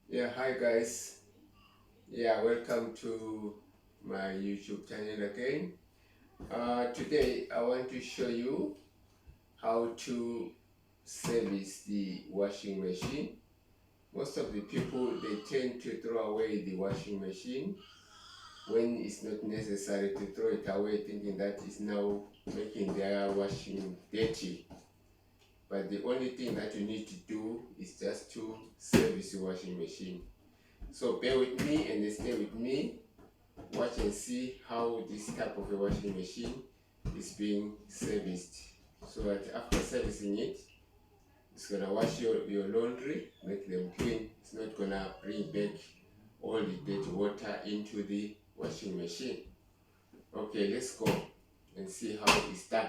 Yeah, hi guys. Yeah, welcome to my YouTube channel again. Today I want to show you how to service the washing machine. Most of the people they tend to throw away the washing machine when it's not necessary to throw it away, thinking that is now making their washing dirty. But the only thing that you need to do is just to service your washing machine. So bear with me and stay with me. Watch and see how this type of a washing machine is being serviced. So that after servicing it, it's gonna wash your laundry, make them clean. It's not gonna bring back all the dirty water into the washing machine. Okay, let's go and see how it's done.